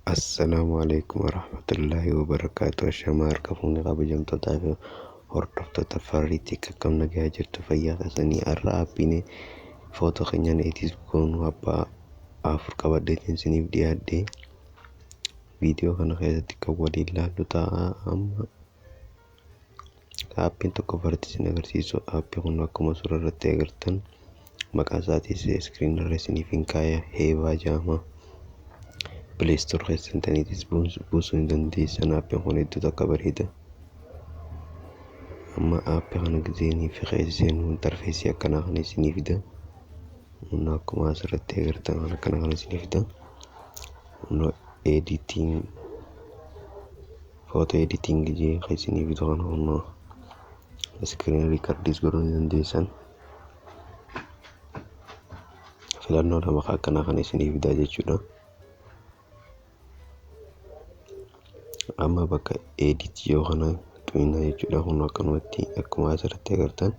Assalamualaikum warahmatullahi wabarakatuh. Ashamaa harka fuunni kabajamtootaa fi hordoftoota fariitii akkam nagaa jirtu fayyaa keessanii har'a aappiin footoo keenyan eediit goonu abbaa afur qabadheetiin isiniif dhiyaadhe viidiyoo kana keessatti kan waliin ilaallu ta'a. Amma aappiin tokko fardi isin agarsiisu aappii kun akkuma suura irratti agartan maqaa isaatis iskiriin irra isiniif hin kaaya heevaa jedhama. Play Store keessaniitis buusuu hin dandeessan. Aappiin kun hedduu takka bareeda. Amma aappii kana gizeenii fi keesseen interfeesii akkanaa kana isinii fida. Akkuma asirratti agartan akkana kana isinii fida. Editing photo editing jee kan isinii fidu kana screen recordis godhuu ni dandeessan. Filannoo lama akkanaa kana isinii fida jechuudha. Amma bakka edit yoo kana tuina jechuudha. Kun akkanumatti akkuma asirratti agartan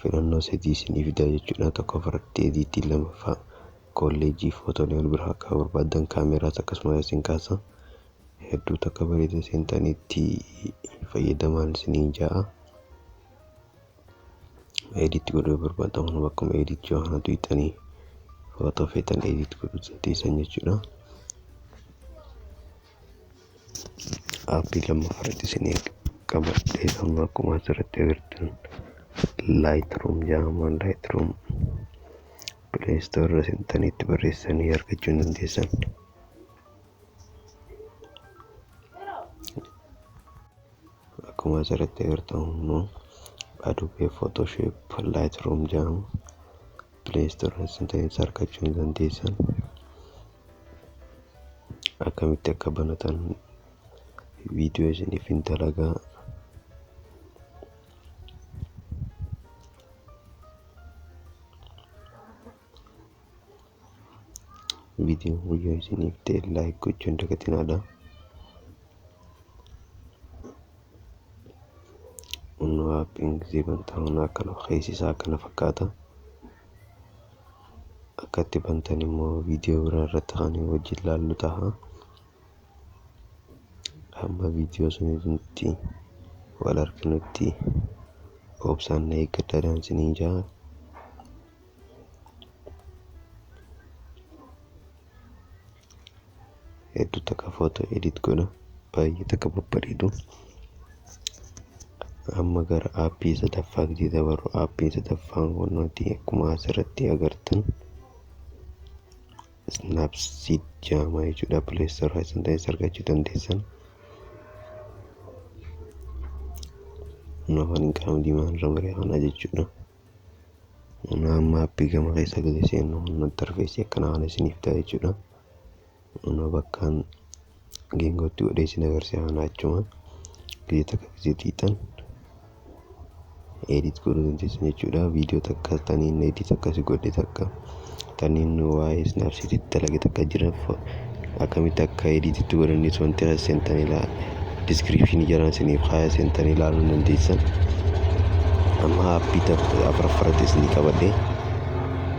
filannoo sadii isinii fida jechuudha. Tokko fardi editii, lammaffaa kolleejii footoolee wal bira akka barbaadan kaameraas akkasumas isin kaasa hedduu takka bareeda seentanitti fayyadamaan isiniin ja'a. Edit godhuu barbaadan kun bakkuma edit yoo kana tuitanii footoo feetan edit godhuu dandeessan jechuudha. Aappii lammaffaa irratti isinii qabadhee amma akkuma asirratti agartan Lightroom jedhama. Lightroom Play Store irra seentanitti barreessanii argachuu ni dandeessan. Akkuma asirratti agartan immoo Adobe Photoshop Lightroom jedhama. Play Store irra seentanitti argachuu ni dandeessan. Akkamitti akka banatan viidiyoo isiniif hin dalagaa. Viidiyoon guyyaa isiniif ta'e laayik gochuun dagatinaadha. Aappiin gizee bantan akkana keessisaa akkana fakkaata. Akkatti bantan immoo viidiyoo biraa irratti kan wajjin ilaallu ta'a. Amma viidiyoo sunitti wal arginutti obsaan na eeggadhaadhaan isiniin ja'a. Hedduu takka footoo edit godha baay'ee takka babbareedu. Amma gara aappii sadaffaa gizee dabarru. Aappiin sadaffaan kun akkuma asirratti agartan Snapseed jedhama jechuudha. Play Store irraa seentanii argachuu dandeessan. Afaan hin qaama diimaan irra maree kana jechuudha. Amma aappii gama keessa gizee seennu interfeesii akkanaa kana isiniif ta'a jechuudha. Bakkaan geengootti godhee isin agarsiisa kana achuma gizee takka gizee xiixan edit godhuu dandeessan jechuudha. Viidiyoo takka taniin edit akkasii godhe takka taniin waa'ee Snapseeditti dalage takka jiran akkamitti akka edititti godhanis wanti seentanii description jiran isiniif kaaya seentanii ilaaluu dandeessan. Amma aappii afuraffaratti isinii qabadhee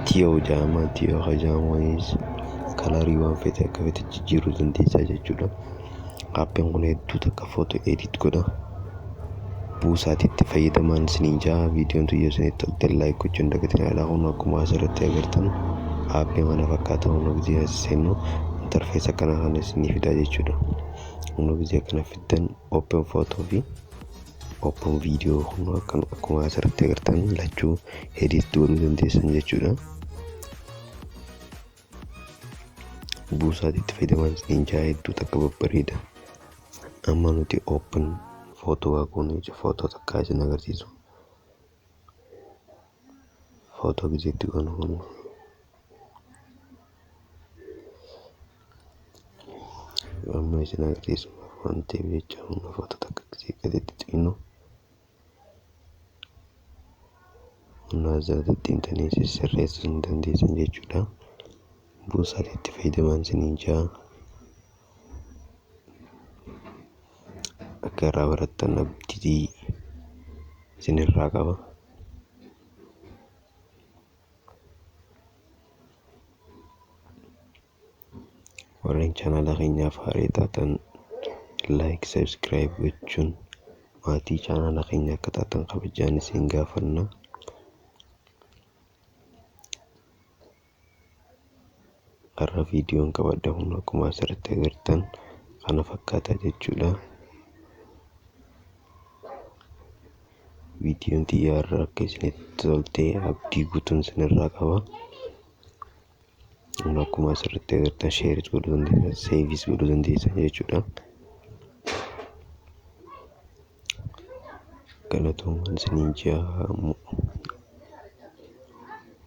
Tiyoo jedhama. Tiyoo hajaamonis kalarii waan feete akka feete jijjiiruu dandeessaa jechuudha. Aappiin kun hedduu takka footoo edit godha. Buusaatitti fayyadamaan isiniin ja'a. Viidiyoon tuyyo isinitti tolteen laayik gochuun dagatinaadha. Kun akkuma asirratti agartan aappii mana fakkaata. Humna gizee seennu interfees akkana kana isinii fida jechuudha. Humna gizee akkana fiddan open footoo fi open viidiyoo akkuma asirratti agartan lachuu edit godhuu dandeessan jechuudha. Buusaatitti fayyadamaan isiniin ja'a hedduu takka babbareeda. Amma nuti open footoo waaquun footoo takka isin agarsiisu. Footoo gizeetti goonu kun amma isin agarsiisu waan ta'eef jecha humna footoo takka gizee gadeetti xiqqinnu humna asirratti intanii sirreessuu hin dandeessan jechuudha. Buusaatitti fayyadamaan isiniin ja'a. Akka irraa barattan abdii isinirraa qaba. warreen chaanala keenyaaf haaraa taatan like subscribe gochuun maatii chaanala keenyaa akka taatan kabajaan isin gaafanna. Har'a viidiyoon qabadhamuun akkuma asirratti agartan kana fakkaata jechuudha. Viidiyoon xiyyaarraa akka isinitti toltee abdii guutuun isinirraa qaba. Akkuma asirratti agartan share godhuu dandeessan, save godhuu dandeessan jechuudha. Galatoomaa isiniin jedha.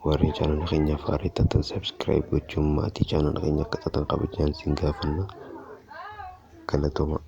Warreen chaanala keenyaaf haaraa taatan subscribe gochuun maatii chaanala keenyaa akka taatan kabajaan isin gaafanna. Galatoomaa.